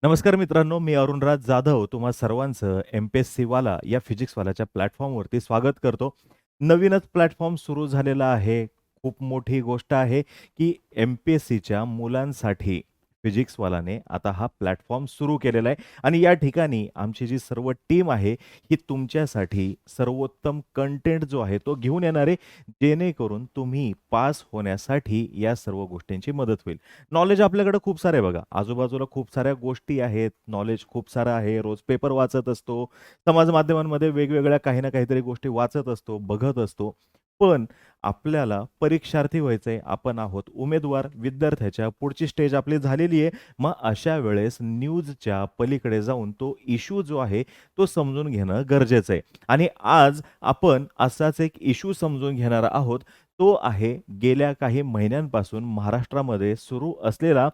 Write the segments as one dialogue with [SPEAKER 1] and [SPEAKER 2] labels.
[SPEAKER 1] नमस्कार मित्रांनो, मी अरुणराज जाधव तुम्हा सर्वांचं एम-पी-एस-सी वाला या फिजिक्सवालाच्या प्लॅटफॉर्मवरती स्वागत करतो. नवीनच प्लॅटफॉर्म सुरू झालेला आहे. खूप मोठी गोष्ट आहे, की एम-पी-एस-सीच्या मुलांसाठी फिजिक्सवालाने आता हा प्लॅटफॉर्म सुरू केलेला आहे आणि या ठिकाणी आमची जी सर्व टीम आहे, ही तुमच्यासाठी सर्वोत्तम कंटेंट जो आहे तो घेऊन येणार आहे, जेणेकरून तुम्ही पास होण्यासाठी या सर्व गोष्टींची मदत होईल. नॉलेज आपल्याकडे खूप सारं आहे बघा. आजूबाजूला खूप साऱ्या गोष्टी आहेत. नॉलेज खूप सारं आहे. रोज पेपर वाचत असतो. समाज माध्यमांमध्ये वेगवेगळ्या काही ना काहीतरी गोष्टी वाचत असतो, बघत असतो. पण आपल्याला परीक्षार्थी व्हायचंय. आपण आहोत उमेदवार, विद्यार्थ्याच्या पुढची स्टेज आपली झालेली आहे. मग अशा वेळेस न्यूजच्या पलीकडे जाऊन तो इश्यू जो आहे, तो समजून घेणं गरजेचं आहे. आणि आज आपण असाच एक इश्यू समजून घेणार आहोत. तो आहे गेल्या काही महिन्यांपासून महाराष्ट्रामध्ये सुरू असलेला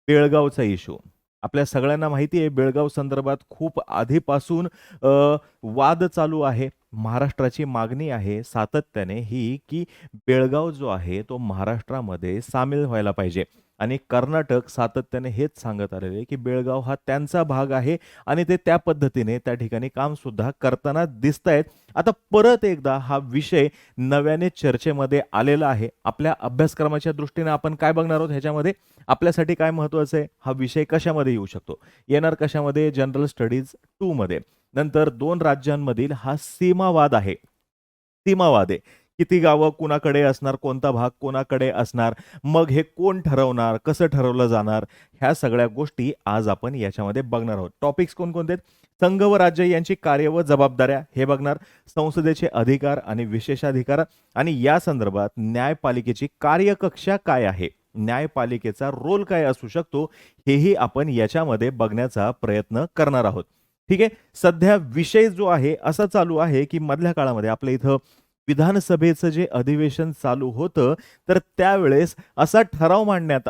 [SPEAKER 1] बेळगावचा इश्यू. आपल्या सगळ्यांना माहिती आहे बेळगाव संदर्भात खूप आधीपासून वाद चालू आहे. महाराष्ट्राची मागणी आहे सातत्याने ही, की बेळगाव जो आहे तो महाराष्ट्रामध्ये सामील व्हायला पाहिजे. आणि कर्नाटक सातत्याने हेच सांगत आलेले आहे, की बेळगाव हा त्यांचा भाग आहे आणि ते त्या पद्धतीने त्या ठिकाणी कामसुद्धा करताना दिसतायत. आता परत एकदा हा विषय नव्याने चर्चेमध्ये आलेला आहे. आपल्या अभ्यासक्रमाच्या दृष्टीने आपण काय बघणार आहोत ह्याच्यामध्ये? आपल्यासाठी काय महत्त्वाचं आहे? हा विषय कशामध्ये येऊ शकतो? येणार कशामध्ये? जनरल स्टडीज 2 मध्ये. नंतर 2 राज्यांमधील हा सीमावाद आहे. सीमावाद आहे. किती गावं कुणाकडे असणार? कोणता भाग कोणाकडे असणार? मग हे कोण ठरवणार? कसं ठरवलं जाणार? ह्या सगळ्या गोष्टी आज आपण याच्यामध्ये बघणार आहोत. टॉपिक्स कोणकोणते आहेत? संघ व राज्य यांची कार्य व जबाबदाऱ्या हे बघणार. संसदेचे अधिकार आणि विशेषाधिकार आणि या संदर्भात न्यायपालिकेची कार्यकक्षा काय आहे? न्यायपालिकेचा रोल काय असू शकतो? हेही आपण याच्यामध्ये बघण्याचा प्रयत्न करणार आहोत. ठीक आहे. सध्या विषय जो आहे असा चालू आहे, की मधल्या काळामध्ये आपल्या इथं विधानसभेचं जे अधिवेशन चालू होतं, तर त्यावेळेस असा ठराव मांडण्यात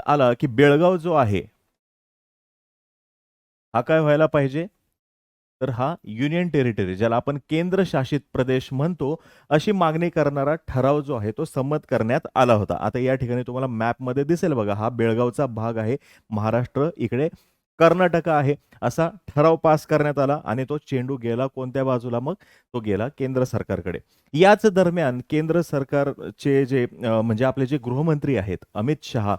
[SPEAKER 1] आला, की बेळगाव जो आहे, हा काय व्हायला पाहिजे? तर हा युनियन टेरिटरी ज्याला आपण केंद्रशासित प्रदेश म्हणतो, अशी मागणी करणारा ठराव जो आहे तो संमत करण्यात आला होता. आता या ठिकाणी तुम्हाला मॅपमध्ये दिसेल बघा, हा बेळगावचा भाग आहे. महाराष्ट्र इकडे कर्नाटक आहे. असा ठराव पास करण्यात आला आणि तो चेंडू गेला कोणत्या बाजूला मग? तो गेला केंद्र सरकारकडे. याच दरम्यान केंद्र सरकारचे जे म्हणजे आपले जे गृहमंत्री आहेत अमित शहा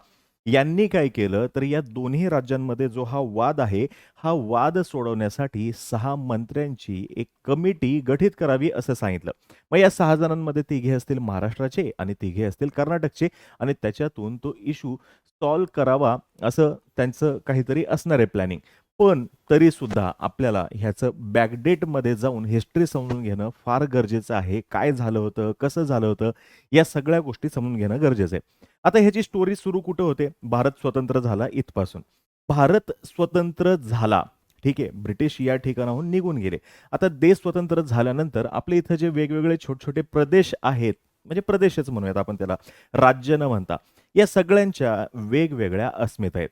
[SPEAKER 1] यांनी काय केलं, तर या दोन्ही राज्यांमध्ये जो हा वाद आहे, हा वाद सोडवण्यासाठी 6 मंत्र्यांची एक कमिटी गठीत करावी असं सांगितलं. मग या 6 जणांमध्ये तिघे असतील महाराष्ट्राचे आणि तिघे असतील कर्नाटकचे आणि त्याच्यातून तो इश्यू सॉल्व्ह करावा असं त्यांचं काहीतरी असणार आहे प्लॅनिंग. पण तरीसुद्धा आपल्याला ह्याचं बॅकडेटमध्ये जाऊन हिस्ट्री समजून घेणं फार गरजेचं आहे. काय झालं होतं? कसं झालं होतं? या सगळ्या गोष्टी समजून घेणं गरजेचं आहे. आता ह्याची स्टोरी सुरू कुठं होते? भारत स्वतंत्र झाला इथपासून. भारत स्वतंत्र झाला. ठीक आहे. ब्रिटिश या ठिकाणाहून निघून गेले. आता देश स्वतंत्र झाल्यानंतर आपल्या इथं जे वेगवेगळे छोटे-छोटे प्रदेश आहेत, म्हणजे प्रदेशच म्हणूयात आपण त्याला, राज्य न म्हणता. या सगळ्यांच्या वेगवेगळ्या अस्मिता आहेत.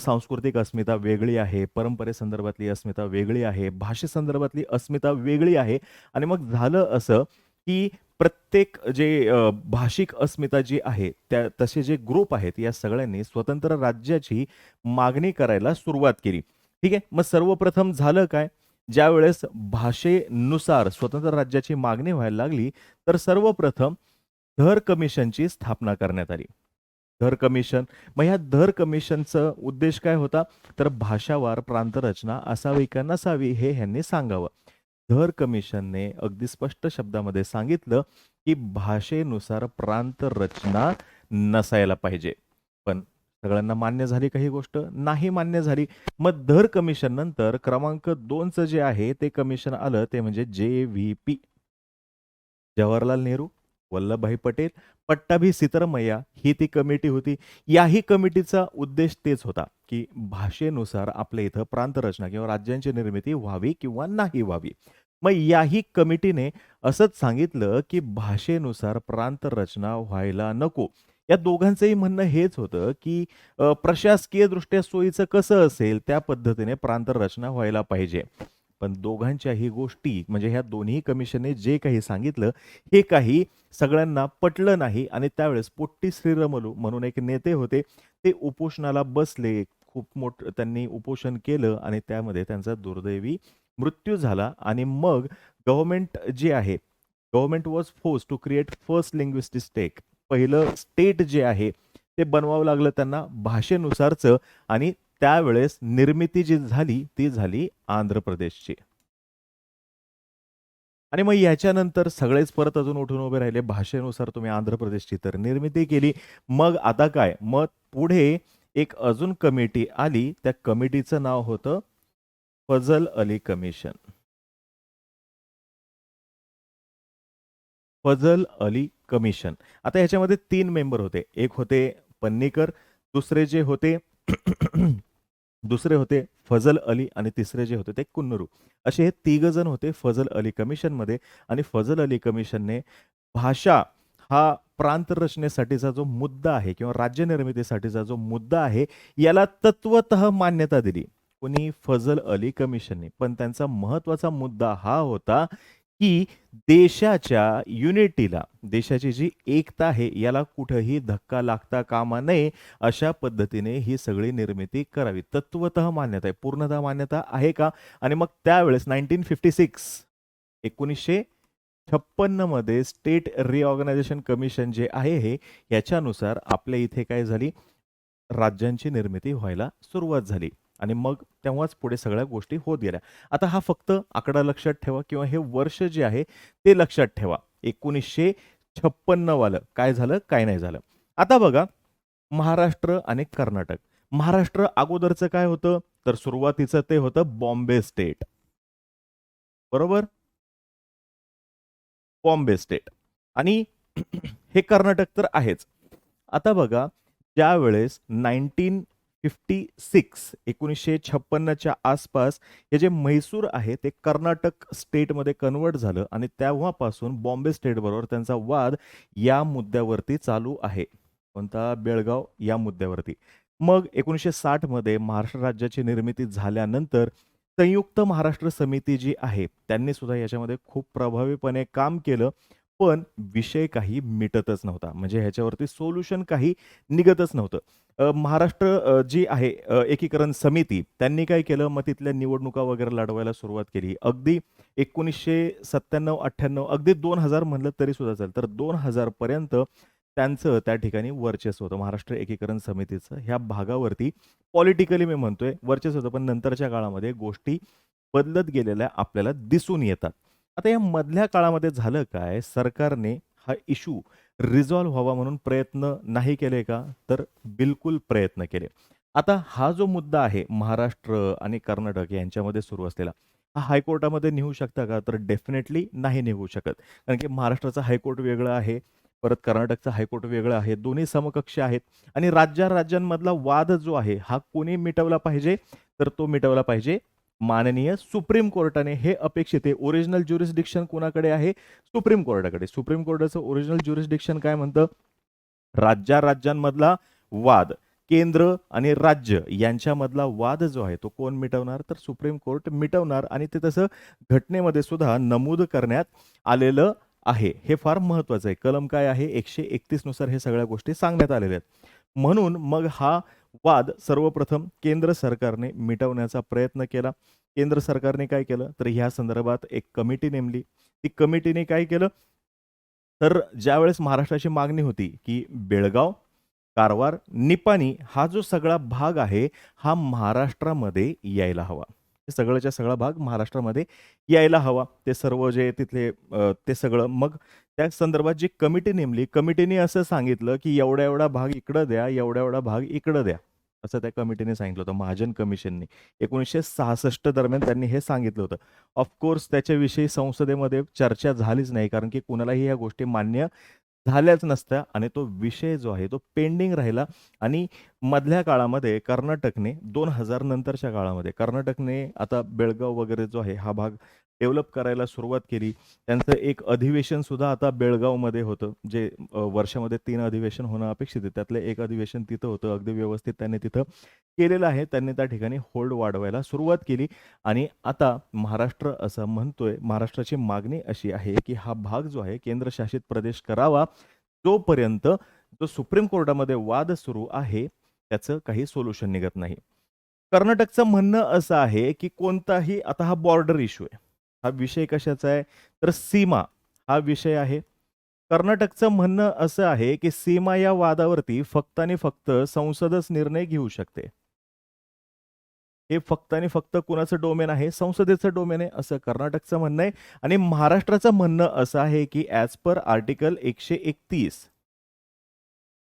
[SPEAKER 1] सांस्कृतिक अस्मिता वेगळी आहे, परंपरेसंदर्भातली अस्मिता वेगळी आहे, भाषेसंदर्भातली अस्मिता वेगळी आहे आणि मग झालं असं, की प्रत्येक जे भाषिक अस्मिता जी आहे, त्या तसे जे ग्रुप आहेत, या सगळ्यांनी स्वतंत्र राज्याची मागणी करायला सुरुवात केली. ठीक आहे. मग सर्वप्रथम झालं काय? ज्यावेळेस भाषेनुसार स्वतंत्र राज्याची मागणी व्हायला लागली, तर सर्वप्रथम धर कमिशनची स्थापना करण्यात आली. धर कमिशन. मग ह्या धर कमिशनचा उद्देश काय होता? तर भाषावार प्रांतरचना असावी का नसावी हे ह्यांनी सांगावं. धर कमिशनने अगदी स्पष्ट शब्दामध्ये सांगितलं, की भाषेनुसार प्रांतरचना नसायला पाहिजे. पण सगळ्यांना मान्य झाली का ही गोष्ट? नाही मान्य झाली. मग धर कमिशन नंतर क्रमांक 2चं जे आहे ते कमिशन आलं ते म्हणजे जे-व्ही-पी. जवाहरलाल नेहरू, वल्लभभाई पटेल, पट्टाभी सितरमैया ही ती कमिटी होती. याही कमिटीचा उद्देश तेच होता, की भाषेनुसार आपल्या इथं प्रांतरचना किंवा राज्यांची निर्मिती व्हावी किंवा नाही व्हावी. मग याही कमिटीने असंच सांगितलं, की भाषेनुसार प्रांतरचना व्हायला नको. या दोघांचंही म्हणणं हेच होतं, की प्रशासकीयदृष्ट्या सोयीचं कसं असेल त्या पद्धतीने प्रांतरचना व्हायला पाहिजे. पण दोघांच्याही गोष्टी म्हणजे ह्या दोन्ही कमिशनने जे काही सांगितलं, हे काही सगळ्यांना पटलं नाही आणि त्यावेळेस पोट्टी श्रीरामुलू म्हणून एक नेते होते. ते उपोषणाला बसले. खूप मोठं त्यांनी उपोषण केलं आणि त्यामध्ये त्यांचा दुर्दैवी मृत्यू झाला आणि मग गव्हर्नमेंट जे आहे, government was forced to create first linguistic state. पहिलं स्टेट जे आहे ते बनवावं लागलं त्यांना भाषेनुसारचं आणि त्यावेळेस निर्मिती जी झाली ती झाली आंध्र प्रदेशची. आणि मग याच्यानंतर सगळेच परत अजून उठून उभे राहिले. भाषेनुसार तुम्ही आंध्र प्रदेशची तर निर्मिती केली. मग आता काय? मग पुढे एक अजून कमिटी आली. त्या कमिटीचं नाव होतं फजल अली कमिशन. फजल अली कमिशन. आता ह्याच्यामध्ये 3 मेंबर होते. एक होते पन्नीकर, दुसरे जे होते दुसरे होते फजल अली आणि तिसरे जे होते ते कुन्नरू. असे हे 3 जण होते फजल अली कमिशनमध्ये आणि फजल अली कमिशनने भाषा हा प्रांत रचनेसाठीचा जो मुद्दा आहे किंवा राज्य निर्मितीसाठीचा जो मुद्दा आहे, याला तत्वतः मान्यता दिली. कोणी? फजल अली कमिशनने. पण त्यांचा महत्त्वाचा मुद्दा हा होता, की देशाच्या युनिटीला, देशाची जी एकता आहे, याला कुठेही धक्का लागता कामा नये, अशा पद्धतीने ही सगळी निर्मिती करावी. तत्वतः मान्यता आहे. पूर्णतः मान्यता आहे का? आणि मग त्यावेळेस 1956 मध्ये स्टेट रिऑर्गनायझेशन कमिशन जे आहे हे, याच्यानुसार आपल्या इथे काय झाली? राज्यांची निर्मिती व्हायला सुरुवात झाली आणि मग तेव्हाच पुढे सगळ्या गोष्टी होत गेल्या. आता हा फक्त आकडा लक्षात ठेवा किंवा हे वर्ष जे आहे ते लक्षात ठेवा. 1956 वालं काय झालं, काय नाही झालं. आता बघा महाराष्ट्र आणि कर्नाटक. महाराष्ट्र अगोदरचं काय होतं? तर सुरुवातीचं ते होतं बॉम्बे स्टेट. बरोबर? बॉम्बे स्टेट आणि हे कर्नाटक तर आहेच. आता बघा ज्यावेळेस 1956 आसपास हे जे म्हैसूर आहे ते कर्नाटक स्टेटमध्ये कन्व्हर्ट झालं आणि तेव्हापासून बॉम्बे स्टेटबरोबर त्यांचा वाद या मुद्द्यावरती चालू आहे. कोणता? बेळगाव या मुद्द्यावरती. मग 1960 मध्ये महाराष्ट्र राज्याची निर्मिती झाल्यानंतर संयुक्त महाराष्ट्र समिती जी आहे त्यांनी सुद्धा याच्यामध्ये खूप प्रभावीपणे काम केलं. पण विषय काही मिटतच नव्हता. म्हणजे ह्याच्यावरती सोल्युशन काही निघतच नव्हतं. महाराष्ट्र जी आहे एकीकरण समिती त्यांनी काय केलं? मग तिथल्या निवडणुका वगैरे लढवायला सुरुवात केली. अगदी 1997-98 अगदी 2000 म्हणलं तरी सुद्धा चालेल. तर 2000 पर्यंत त्यांचं त्या ठिकाणी वर्चस्व होतं. महाराष्ट्र एकीकरण समितीचं ह्या भागावरती पॉलिटिकली मी म्हणतोय वर्चस्व होतं. पण नंतरच्या काळामध्ये गोष्टी बदलत गेलेल्या आपल्याला दिसून येतात. आता या मधल्या काळामध्ये झालं काय? सरकारने हा इश्यू रिझॉल्व्ह व्हावा म्हणून प्रयत्न नाही केले का? तर बिलकुल प्रयत्न केले. आता हा जो मुद्दा आहे महाराष्ट्र आणि कर्नाटक यांच्यामध्ये सुरू असलेला, हा हायकोर्टामध्ये नेऊ शकता का? तर डेफिनेटली नाही नेऊ शकत. कारण की महाराष्ट्राचं हायकोर्ट वेगळं आहे, परत कर्नाटकचं हायकोर्ट वेगळं आहे. दोन्ही समकक्ष आहेत आणि राज्यांमधला वाद जो आहे हा कोणी मिटवला पाहिजे? तर तो मिटवला पाहिजे माननीय सुप्रीम कोर्टाने. हे अपेक्षित आहे. ओरिजिनल ज्युरिस्डिक्शन कोणाकडे आहे? सुप्रीम कोर्टाकडे. सुप्रीम कोर्टाचं ओरिजिनल ज्युरिस्डिक्शन काय म्हणतं? राज्यांमधला वाद, केंद्र आणि राज्य यांच्यामधला वाद जो आहे तो कोण मिटवणार? तर सुप्रीम कोर्ट मिटवणार आणि ते तसं घटनेमध्ये सुद्धा नमूद करण्यात आलेलं आहे. हे फार महत्वाचं आहे. कलम काय आहे? 131 नुसार हे सगळ्या गोष्टी सांगण्यात आलेल्या आहेत. म्हणून मग हा वाद सर्वप्रथम केंद्र सरकारने मिटवण्याचा प्रयत्न केला. केंद्र सरकारने काय केलं? तर ह्या संदर्भात एक कमिटी नेमली. ती कमिटीने काय केलं? तर ज्यावेळेस महाराष्ट्राची मागणी होती, की बेळगाव, कारवार, निपाणी हा जो सगळा भाग आहे, हा महाराष्ट्रामध्ये यायला हवा. हे सगळंच्या सगळा भाग महाराष्ट्रामध्ये यायला हवा. ते सर्व जे तिथले ते सगळं मग त्या संदर्भात जी कमिटी नेमली, कमिटीने असं सांगितलं, की एवढा-एवढा भाग इकडं द्या, एवढा-एवढा भाग इकडं द्या. असं त्या कमिटीने सांगितलं होतं, महाजन कमिशननी. 1966 दरम्यान त्यांनी हे सांगितलं होतं. ऑफकोर्स त्याच्याविषयी संसदेमध्ये चर्चा झालीच नाही, कारण की कुणालाही ह्या गोष्टी मान्य झाल्याच नसत्या आणि तो विषय जो आहे तो पेंडिंग राहिला आणि मधल्या काळामध्ये कर्नाटकने 2000 नंतरच्या काळामध्ये कर्नाटकने आता बेळगाव वगैरे जो आहे हा भाग डेव्हलप करायला सुरुवात केली. त्यांचं एक अधिवेशन सुद्धा आता बेळगावमध्ये होतं, जे वर्षामध्ये 3 अधिवेशन होणं अपेक्षित आहे. त्यातलं एक अधिवेशन तिथं होतं. अगदी व्यवस्थित त्यांनी तिथं केलेलं आहे. त्यांनी त्या ठिकाणी होल्ड वाढवायला सुरुवात केली आणि आता महाराष्ट्र असं म्हणतोय, महाराष्ट्राची मागणी अशी आहे, की हा भाग जो आहे केंद्रशासित प्रदेश करावा. जोपर्यंत जो सुप्रीम कोर्टामध्ये वाद सुरू आहे, त्याचं काही सोल्युशन निघत नाही. कर्नाटकचं म्हणणं असं आहे, की कोणताही आता हा बॉर्डर इश्यू आहे. हा विषय कशाचा आहे? तर सीमा हा विषय आहे. कर्नाटकचं म्हणणं असं आहे, की सीमा या वादावरती फक्त आणि फक्त संसदच निर्णय घेऊ शकते. हे फक्त आणि फक्त कुणाचं डोमेन आहे? संसदेचं डोमेन आहे, असं कर्नाटकचं म्हणणं आहे. आणि महाराष्ट्राचं म्हणणं असं आहे, की as per article 131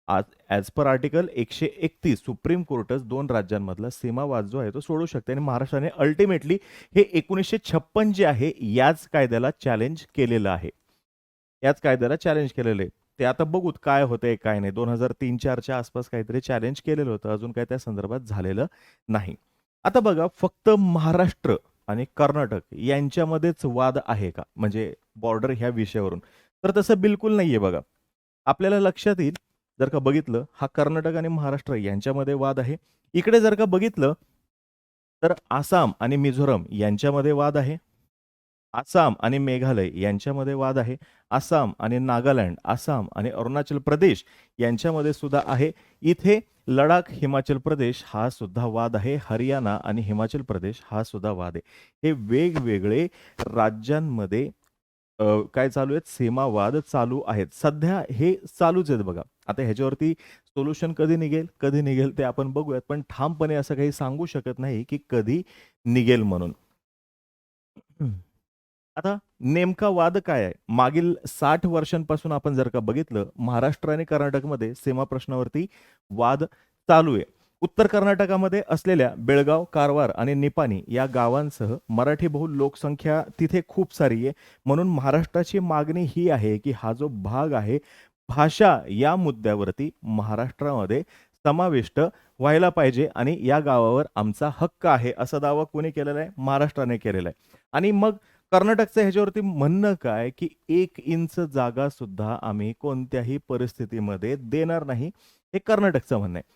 [SPEAKER 1] as per article 131 supreme कोर्टच 2 राज्यांमधला सीमावाद जो आहे तो सोडवू शकते आणि महाराष्ट्राने अल्टिमेटली हे 1956 जे आहे याच कायद्याला चॅलेंज केलेलं आहे. याच कायद्याला चॅलेंज केलेलं आहे. ते आता बघूत काय होतंय काय नाही. 2003-4च्या आसपास काहीतरी चॅलेंज केलेलं होतं. अजून काही त्या संदर्भात झालेलं नाही. आता बघा फक्त महाराष्ट्र आणि कर्नाटक यांच्यामध्येच वाद आहे का? म्हणजे बॉर्डर ह्या विषयावरून. तर तसं बिलकुल नाहीये बघा. आपल्याला लक्षात येईल जर का बघितलं हा कर्नाटक आणि महाराष्ट्र यांच्यामध्ये वाद आहे. इकडे जर का बघितलं तर आसाम आणि मिझोरम यांच्यामध्ये वाद आहे. आसाम आणि मेघालय यांच्यामध्ये वाद आहे. आसाम आणि नागालँड, आसाम आणि अरुणाचल प्रदेश यांच्यामध्ये सुद्धा आहे. इथे लडाख, हिमाचल प्रदेश हा सुद्धा वाद आहे. हरियाणा आणि हिमाचल प्रदेश हा सुद्धा वाद आहे. हे वेगवेगळे राज्यांमध्ये काय चालू आहेत? सीमावाद चालू आहेत. सध्या हे चालूच आहेत बघा. आता ह्याच्यावरती सोल्युशन कधी निघेल, कधी निघेल ते आपण बघूयात. पण ठामपणे असं काही सांगू शकत नाही, की कधी निघेल म्हणून. आता नेमका वाद काय आहे? मागील 60 वर्षांपासून आपण जर का बघितलं, महाराष्ट्र आणि कर्नाटकमध्ये सीमा प्रश्नावरती वाद चालू आहे. उत्तर कर्नाटकामध्ये असलेल्या बेळगाव, कारवार आणि निपाणी या गावांसह मराठी बहुल लोकसंख्या तिथे खूप सारी आहे. म्हणून महाराष्ट्राची मागणी ही आहे, की हा जो भाग आहे, भाषा या मुद्द्यावरती महाराष्ट्रामध्ये समाविष्ट व्हायला पाहिजे आणि या गावावर आमचा हक्क आहे, असा दावा कोणी केलेला आहे? महाराष्ट्राने केलेला आहे. आणि मग कर्नाटकचं ह्याच्यावरती म्हणणं काय, की 1 इंच जागा सुद्धा आम्ही कोणत्याही परिस्थितीमध्ये देणार नाही, हे कर्नाटकचं म्हणणं आहे.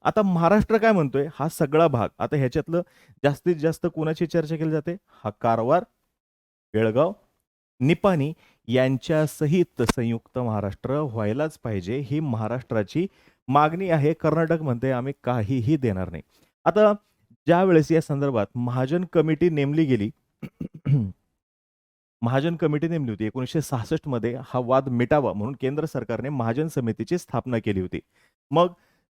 [SPEAKER 1] आता महाराष्ट्र काय म्हणतोय? हा सगळा भाग. आता ह्याच्यातलं जास्तीत जास्त कोणाची चर्चा केली जाते? हा कारवार, बेळगाव, निपाणी यांच्या सहित संयुक्त महाराष्ट्र व्हायलाच पाहिजे, ही महाराष्ट्राची मागणी आहे. कर्नाटक म्हणते आम्ही काहीही देणार नाही. आता ज्यावेळेस या संदर्भात महाजन कमिटी नेमली गेली महाजन कमिटी नेमली होती 1966 मध्ये हा वाद मिटावा म्हणून केंद्र सरकारने महाजन समितीची स्थापना केली होती. मग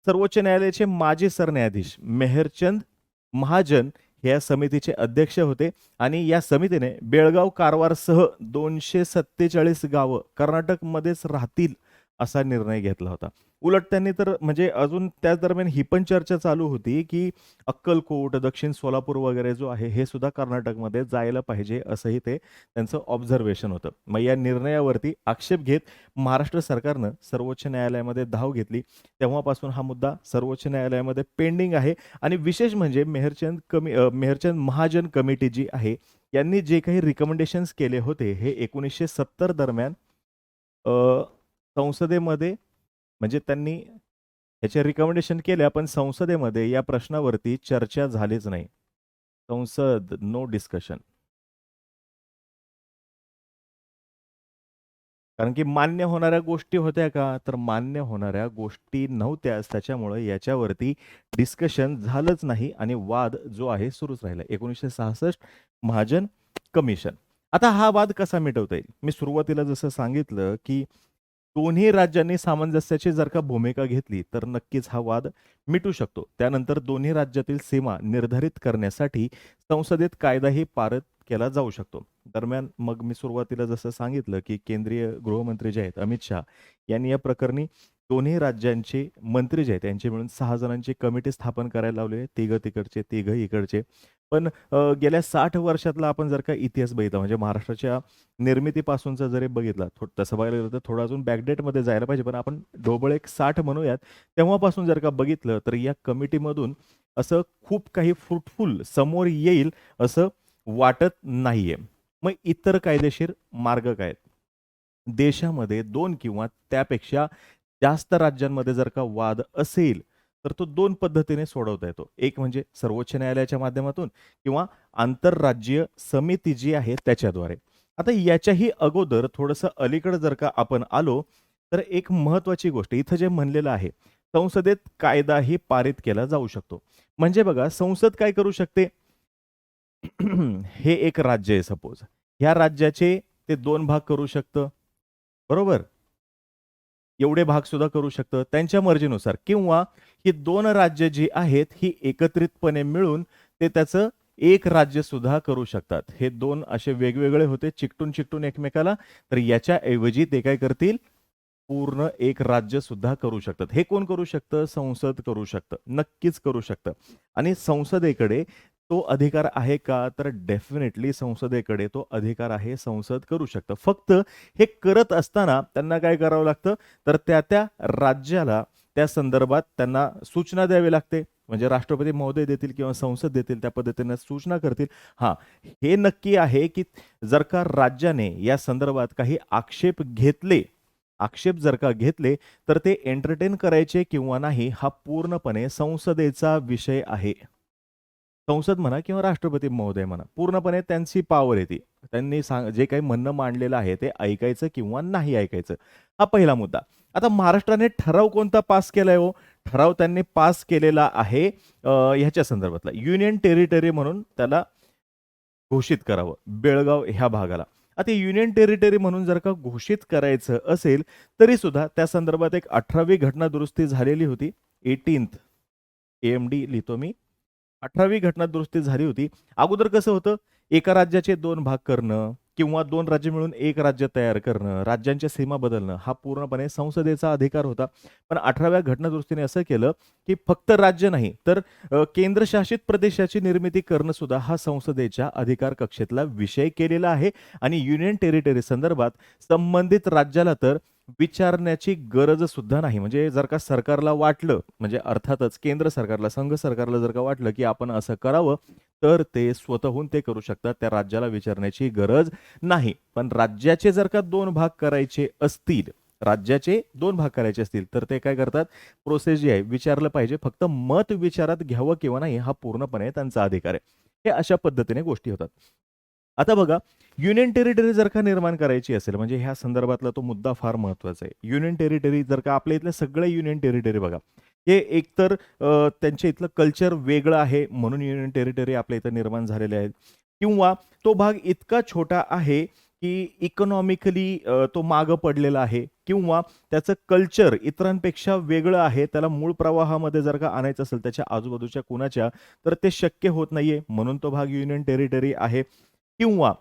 [SPEAKER 1] सर्वोच्च न्यायालयाचे माजी सरन्यायाधीश मेहरचंद महाजन हे या समितीचे अध्यक्ष होते आणि या समितीने बेळगाव कारवारसह 247 गावं कर्नाटकमध्येच राहतील असा निर्णय घेतला होता. उलट त्यांनी तर म्हणजे अजून त्याच दरम्यान ही पण चर्चा चालू होती, की अक्कलकोट, दक्षिण सोलापूर वगैरे जो आहे हे सुद्धा कर्नाटकमध्ये जायला पाहिजे असंही ते त्यांचं ऑब्झर्वेशन होतं. मग या निर्णयावरती आक्षेप घेत महाराष्ट्र सरकारनं सर्वोच्च न्यायालयामध्ये धाव घेतली. तेव्हापासून हा मुद्दा सर्वोच्च न्यायालयामध्ये पेंडिंग आहे आणि विशेष म्हणजे मेहरचंद महाजन कमिटी जी आहे यांनी जे काही रिकमेंडेशन्स केले होते हे 1970 दरम्यान अ, संसदेमध्ये म्हणजे त्यांनी ह्याच्या रिकमेंडेशन केल्या, पण संसदेमध्ये या प्रश्नावरती चर्चा झालीच नाही. संसद, नो डिस्कशन. कारण की मान्य होणाऱ्या गोष्टी होत्या का? तर मान्य होणाऱ्या गोष्टी नव्हत्याच. त्याच्यामुळं याच्यावरती डिस्कशन झालंच नाही आणि वाद जो आहे सुरूच राहिला. 1966 महाजन कमिशन. आता हा वाद कसा मिटवता येईल? मी सुरुवातीला जसं सांगितलं, की दोन्ही राज्यांनी सामंजस्याची जर का भूमिका घेतली, तर नक्कीच हा वाद मिटू शकतो. त्यानंतर दोन्ही राज्यातील सीमा निर्धारित करण्यासाठी संसदेत कायदाही पारित केला जाऊ शकतो. दरम्यान मग मी सुरुवातीला जसं सांगितलं, की केंद्रीय गृहमंत्री जे आहेत अमित शहा यांनी या प्रकरणी दोन्ही राज्यांचे मंत्री जे आहेत त्यांची मिळून 6 जणांची कमिटी स्थापन करायला लावली आहे. तिघं तिकडचे, तिघं इकडचे. पण गेल्या 60 वर्षातला आपण जर का इतिहास बघितला म्हणजे महाराष्ट्राच्या निर्मितीपासूनचा जरी बघितला, तसं बघायला गेलं तर थोडं अजून बॅकडेटमध्ये जायला पाहिजे. पण आपण ढोबळ एक 60 म्हणूयात. तेव्हापासून जर का बघितलं तर या कमिटीमधून असं खूप काही फ्रुटफुल समोर येईल असं वाटत नाहीये. मग इतर कायदेशीर मार्ग काय आहेत? देशामध्ये 2 किंवा त्यापेक्षा जास्त राज्यांमध्ये जर का वाद असेल, तर तो 2 पद्धतीने सोडवता येतो. एक म्हणजे सर्वोच्च न्यायालयाच्या माध्यमातून किंवा आंतरराज्यीय समिती जी आहे त्याच्याद्वारे. आता याच्याही अगोदर थोडंसं अलीकडे जर का आपण आलो, तर एक महत्त्वाची गोष्ट इथं जे म्हणलेलं आहे, संसदेत कायदाही पारित केला जाऊ शकतो. म्हणजे बघा संसद काय करू शकते? हे एक राज्य आहे सपोज. ह्या राज्याचे ते 2 भाग करू शकतं. बरोबर? एवढे भाग सुद्धा करू शकतं त्यांच्या मर्जीनुसार किंवा ही 2 राज्य जी आहेत, ही एकत्रितपणे मिळून ते त्याचं एक राज्य सुद्धा करू शकतात. हे 2 असे वेगवेगळे होते चिकटून-चिकटून एकमेकाला. तर याच्याऐवजी ते काय करतील? पूर्ण एक राज्य सुद्धा करू शकतात. हे कोण करू शकतं? संसद करू शकतं. नक्कीच करू शकतं. आणि संसदेकडे तो अधिकार आहे का? तर डेफिनेटली संसदेकडे तो अधिकार आहे. संसद करू शकतं. फक्त हे करत असताना त्यांना काय करावं लागतं? तर त्या राज्याला त्या संदर्भात त्यांना सूचना द्यावी लागते. म्हणजे राष्ट्रपती महोदय देतील किंवा संसद देतील त्या पद्धतीने सूचना करतील. हां, हे नक्की आहे की जर का राज्याने या संदर्भात काही आक्षेप जर का घेतले, तर ते एंटरटेन करायचे किंवा नाही हा पूर्णपणे संसदेचा विषय आहे. संसद म्हणा किंवा राष्ट्रपती महोदय म्हणा, पूर्णपणे त्यांची पॉवर आहे ती. त्यांनी जे काही म्हणणं मांडलेलं आहे ते ऐकायचं किंवा नाही ऐकायचं. हा पहिला मुद्दा. आता महाराष्ट्राने ठराव कोणता पास केलाय हो? ठराव त्यांनी पास केलेला आहे ह्याच्या संदर्भातला युनियन टेरिटरी म्हणून त्याला घोषित करावं, बेळगाव ह्या भागाला. आता युनियन टेरिटरी म्हणून जर का घोषित करायचं असेल, तरी सुद्धा त्या संदर्भात एक 18वी घटना दुरुस्ती झालेली होती. 18th AMD लिहितो मी. 18वी घटना दुरुस्ती झाली होती. अगोदर कसं होतं? एका राज्याचे 2 भाग करणं किंवा 2 राज्य मिळून 1 राज्य तयार करणं, राज्यांच्या सीमा बदलणं हा पूर्णपणे संसदेचा अधिकार होता. पण 18व्या घटना दुरुस्तीने असं केलं, की फक्त राज्य नाही तर केंद्रशासित प्रदेशाची निर्मिती करणं सुद्धा हा संसदेच्या अधिकार कक्षेतला विषय केलेला आहे आणि युनियन टेरिटरी संदर्भात संबंधित राज्याला तर विचारण्याची गरज सुद्धा नाही. म्हणजे जर का सरकारला वाटलं, म्हणजे अर्थातच केंद्र सरकारला, संघ सरकारला जर का वाटलं, की आपण असं करावं, तर ते स्वतःहून ते करू शकतात. त्या राज्याला विचारण्याची गरज नाही. पण राज्याचे जर का 2 भाग करायचे असतील, तर ते काय करतात? प्रोसेस जी आहे विचारलं पाहिजे. फक्त मत विचारात घ्यावं किंवा नाही हा पूर्णपणे त्यांचा अधिकार आहे. हे अशा पद्धतीने गोष्टी होतात. आता बघा युनियन टेरिटरी जर का निर्माण करायची असेल म्हणजे ह्या संदर्भातला तो मुद्दा फार महत्त्वाचा आहे. युनियन टेरिटरी जर का आपल्या इथले सगळे युनियन टेरिटरी बघा, हे एकतर त्यांच्या इथलं कल्चर वेगळं आहे म्हणून युनियन टेरिटरी आपल्या इथं निर्माण झालेले आहेत किंवा तो भाग इतका छोटा आहे की इकॉनॉमिकली तो मागं पडलेला आहे किंवा त्याचं कल्चर इतरांपेक्षा वेगळं आहे. त्याला मूळ प्रवाहामध्ये जर का आणायचं असेल त्याच्या आजूबाजूच्या कुणाच्या, तर ते शक्य होत नाहीये म्हणून तो भाग युनियन टेरिटरी आहे किंवा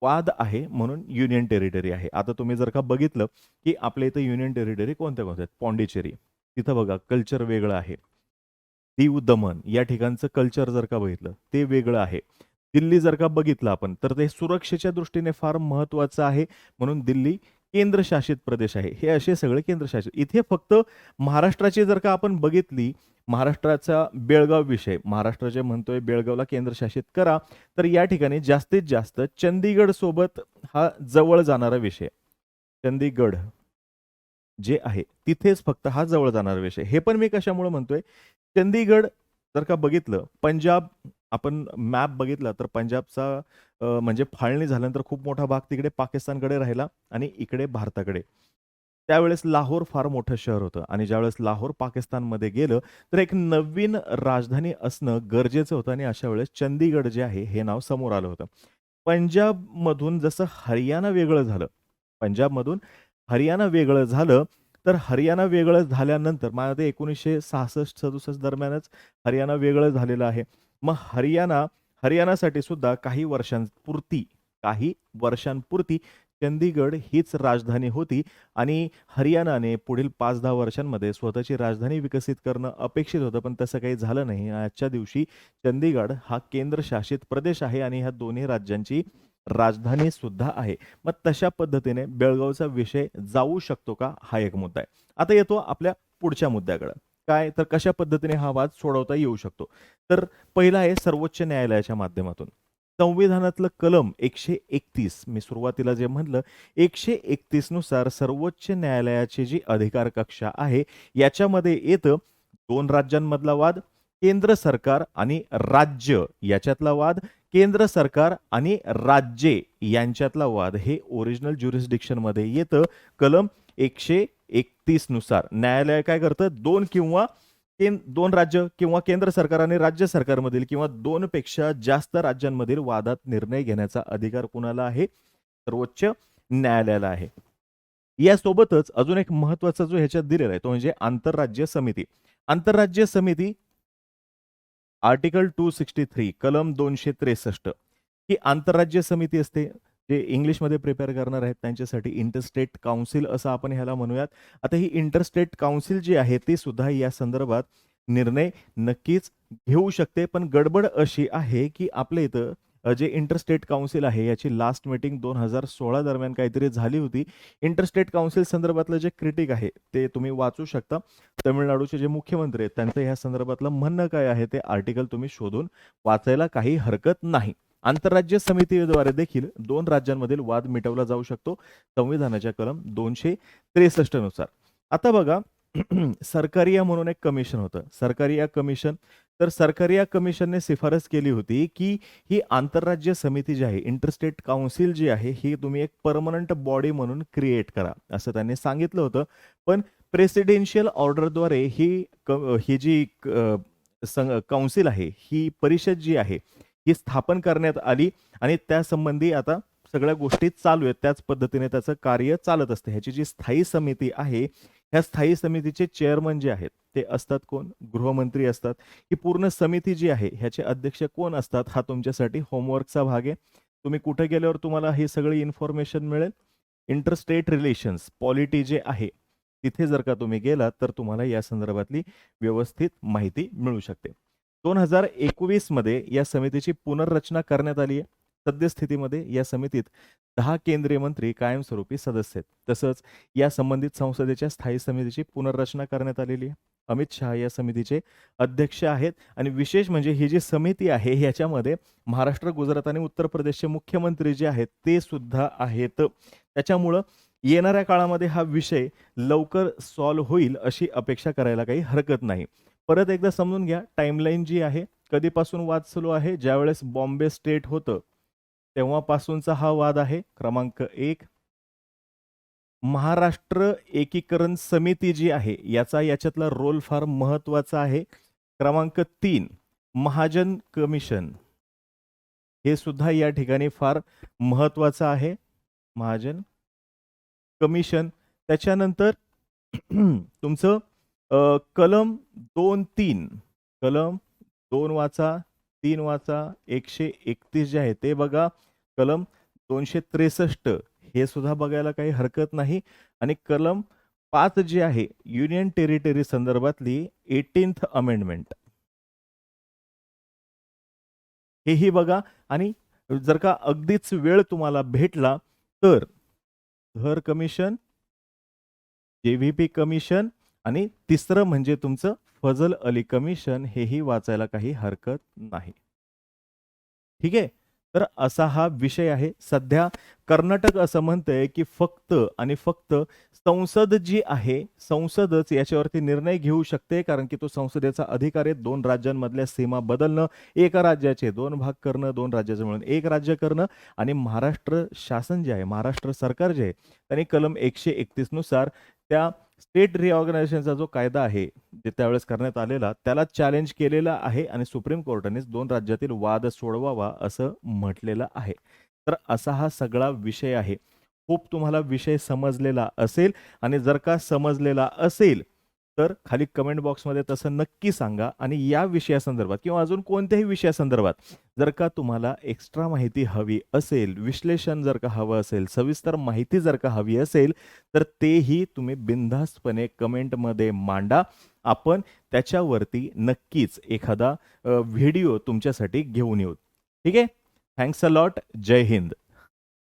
[SPEAKER 1] वाद आहे म्हणून युनियन टेरिटरी आहे. आता तुम्ही जर का बघितलं, की आपल्या इथं युनियन टेरिटरी कोणत्या-कोणत्या आहेत? पॉंडिचेरी. तिथं बघा कल्चर वेगळं आहे. दीव दमन या ठिकाणचं कल्चर जर का बघितलं, ते वेगळं आहे. दिल्ली जर का बघितलं आपण, तर ते सुरक्षेच्या दृष्टीने फार महत्त्वाचं आहे म्हणून दिल्ली केंद्रशासित प्रदेश आहे. हे असे सगळे केंद्रशासित. इथे फक्त महाराष्ट्राची जर का आपण बघितली, महाराष्ट्राचा बेळगाव विषय, महाराष्ट्र जे म्हणतोय बेळगावला केंद्रशासित करा, तर या ठिकाणी जास्तीत जास्त चंदीगड सोबत हा जवळ जाणारा विषय. चंदीगड जे आहे, तिथेच फक्त हा जवळ जाणारा विषय. हे पण मी कशामुळे म्हणतोय, चंदीगड जर का बघितलं, पंजाब आपण मॅप बघितला तर पंजाबचा म्हणजे फाळणी झाल्यानंतर खूप मोठा भाग तिकडे पाकिस्तानकडे राहिला आणि इकडे भारताकडे. त्यावेळेस लाहोर फार मोठं शहर होतं आणि ज्यावेळेस लाहोर पाकिस्तानमध्ये गेलं, तर एक नवीन राजधानी असणं गरजेचं होतं आणि अशा वेळेस चंदीगड जे आहे, हे नाव समोर आलं होतं. पंजाबमधून जसं हरियाणा वेगळं झालं, पंजाबमधून हरियाणा वेगळं झालं, तर हरियाणा वेगळं झाल्यानंतर मला ते 1966-67 दरम्यानच हरियाणा वेगळं झालेलं आहे. मग हरियाणासाठी सुद्धा काही वर्षांपुरती चंदीगड हीच राजधानी होती आणि हरियाणाने पुढील 5-10 वर्षांमध्ये स्वतःची राजधानी विकसित करणं अपेक्षित होतं, पण तसं काही झालं नाही. आजच्या दिवशी चंदीगड हा केंद्रशासित प्रदेश आहे आणि ह्या दोन्ही राज्यांची राजधानी सुद्धा आहे. मग तशा पद्धतीने बेळगावचा विषय जाऊ शकतो का? हा एक मुद्दा आहे. आता येतो आपल्या पुढच्या मुद्द्याकडे. काय तर कशा पद्धतीने हा वाद सोडवता येऊ शकतो? तर पहिला आहे सर्वोच्च न्यायालयाच्या माध्यमातून. संविधानातलं कलम 131 मी सुरुवातीला जे म्हटलं 131 नुसार सर्वोच्च न्यायालयाची जी अधिकार कक्षा आहे, याच्यामध्ये येतं 2 राज्यांमधला वाद, केंद्र सरकार आणि राज्य याच्यातला वाद, केंद्र सरकार आणि राज्ये यांच्यातला वाद हे ओरिजिनल ज्युरिस्डिक्शनमध्ये येतं कलम 31 नुसार न्यायालय काय करतं, दोन राज्य किंवा केंद्र सरकार आणि राज्य सरकारमधील किंवा 2 पेक्षा जास्त राज्यांमधील वादात निर्णय घेण्याचा अधिकार कुणाला आहे? सर्वोच्च न्यायालयाला आहे. यासोबतच अजून एक महत्त्वाचा जो ह्याच्यात दिलेला आहे तो म्हणजे आंतरराज्य समिती. आंतरराज्य समिती आर्टिकल 263 कलम 263 ही आंतरराज्य समिती असते. जे इंग्लिशमध्ये प्रिपेअर करणार आहेत त्यांच्यासाठी इंटरस्टेट काउन्सिल असं आपण ह्याला म्हणूयात. आता ही इंटरस्टेट काउन्सिल जी आहे ती सुद्धा या संदर्भात निर्णय नक्कीच घेऊ शकते. पण गडबड अशी आहे की आपल्या इथं जे इंटरस्टेट काउन्सिल आहे याची लास्ट मीटिंग 2016 दरम्यान काहीतरी झाली होती. इंटरस्टेट काउन्सिल संदर्भातलं जे क्रिटिक आहे ते तुम्ही वाचू शकता. तमिळनाडूचे जे मुख्यमंत्री आहेत त्यांचं या संदर्भातलं म्हणणं काय आहे ते आर्टिकल तुम्ही शोधून वाचायला काही हरकत नाही. आंतरराज्य समितीद्वारे देखील 2 राज्यांमधील वाद मिटवला जाऊ शकतो संविधानाच्या कलम 263 नुसार. आता बघा सरकारिया म्हणून एक कमिशन होतं. सरकारिया कमिशन. तर सरकारिया कमिशनने शिफारस केली होती की ही आंतरराज्य समिती जी आहे, इंटरस्टेट काउन्सिल जी आहे, ही तुम्ही एक परमनंट बॉडी म्हणून क्रिएट करा असं त्यांनी सांगितलं होतं. पण प्रेसिडेन्शियल ऑर्डरद्वारे ही जी काउन्सिल आहे, ही परिषद जी आहे ही स्थापन करण्यात आली आणि त्यासंबंधी आता सगळ्या गोष्टी चालू आहेत. त्याच पद्धतीने त्याचं कार्य चालत असते. ह्याची जी स्थायी समिती आहे, ह्या स्थायी समितीचे चेअरमन जे आहेत ते असतात कोण? गृहमंत्री असतात. ही पूर्ण समिती जी आहे ह्याचे अध्यक्ष कोण असतात? हा तुमच्यासाठी होमवर्कचा भाग आहे. तुम्ही कुठे गेल्यावर तुम्हाला ही सगळी इन्फॉर्मेशन मिळेल. इंटरस्टेट रिलेशन्स पॉलिटी जे आहे तिथे जर का तुम्ही गेलात तर तुम्हाला या संदर्भातली व्यवस्थित माहिती मिळू शकते. 2021 मध्ये या समितीची पुनर्रचना करण्यात आली आहे. सद्यस्थितीमध्ये या समितीत 10 केंद्रीय मंत्री कायमस्वरूपी सदस्य आहेत. तसंच या संबंधित संसदेच्या स्थायी समितीची पुनर्रचना करण्यात आलेली आहे. अमित शहा या समितीचे अध्यक्ष आहेत आणि विशेष म्हणजे ही जी समिती आहे ह्याच्यामध्ये महाराष्ट्र, गुजरात आणि उत्तर प्रदेशचे मुख्यमंत्री जे आहेत ते सुद्धा आहेत. त्याच्यामुळं येणाऱ्या काळामध्ये हा विषय लवकर सॉल्व्ह होईल अशी अपेक्षा करायला काही हरकत नाही. परत एकदा समजून घ्या टाइमलाईन जी आहे कधीपासून वाद चालू आहे. ज्यावेळेस बॉम्बे स्टेट होतं तेव्हापासूनचा हा वाद आहे. क्रमांक 1 महाराष्ट्र एकीकरण समिती जी आहे याच्यातला रोल फार महत्वाचा आहे. क्रमांक 3 महाजन कमिशन हे सुद्धा या ठिकाणी फार महत्वाचं आहे. महाजन कमिशन. त्याच्यानंतर तुमचं कलम 2-3 कलम 2 वाचा 3 वाचा 131 जे आहे ते बघा. कलम 263 हे सुद्धा बघायला काही हरकत नाही. आणि कलम 5 जी आहे युनियन टेरिटरी संदर्भातली 18th अमेंडमेंट हेही बघा. आणि जर का अगदीच वेळ तुम्हाला भेटला तर धर कमिशन, JVP कमिशन आणि तिसरं म्हणजे तुमचं फजल अली कमिशन हेही वाचायला काही हरकत नाही. ठीक आहे. तर असा हा विषय आहे. सध्या कर्नाटक असं म्हणतंय की फक्त आणि फक्त संसद जी आहे संसदच याच्यावरती निर्णय घेऊ शकते. कारण की तो संसदेचा अधिकार आहे 2 राज्यांमधल्या सीमा बदलणं, एका राज्याचे 2 भाग करणं, 2 राज्याचे मिळून 1 राज्य करणं. आणि महाराष्ट्र शासन जे आहे महाराष्ट्र सरकार जे आहे त्यांनी कलम 131 नुसार त्या स्टेट रिऑर्गनायझेशनचा जो कायदा आहे जे त्यावेळेस करण्यात आलेला त्याला चॅलेंज केलेला आहे आणि सुप्रीम कोर्टाने 2 राज्यातील वाद सोडवावा असं म्हटलेलं आहे. तर असा हा सगळा विषय आहे. खूप तुम्हाला विषय समजलेला असेल आणि जर का समजलेला असेल तर खाली कमेंट बॉक्समध्ये तसं नक्की सांगा. आणि या विषयासंदर्भात किंवा अजून कोणत्याही विषयासंदर्भात जर का तुम्हाला एक्स्ट्रा माहिती हवी असेल, विश्लेषण जर का हवं असेल, सविस्तर माहिती जर का हवी असेल तर तेही तुम्ही बिनधास्तपणे कमेंटमध्ये मांडा. आपण त्याच्यावरती नक्कीच एखादा व्हिडिओ तुमच्यासाठी घेऊन येऊ. ठीक आहे. Thanks a lot. जय हिंद.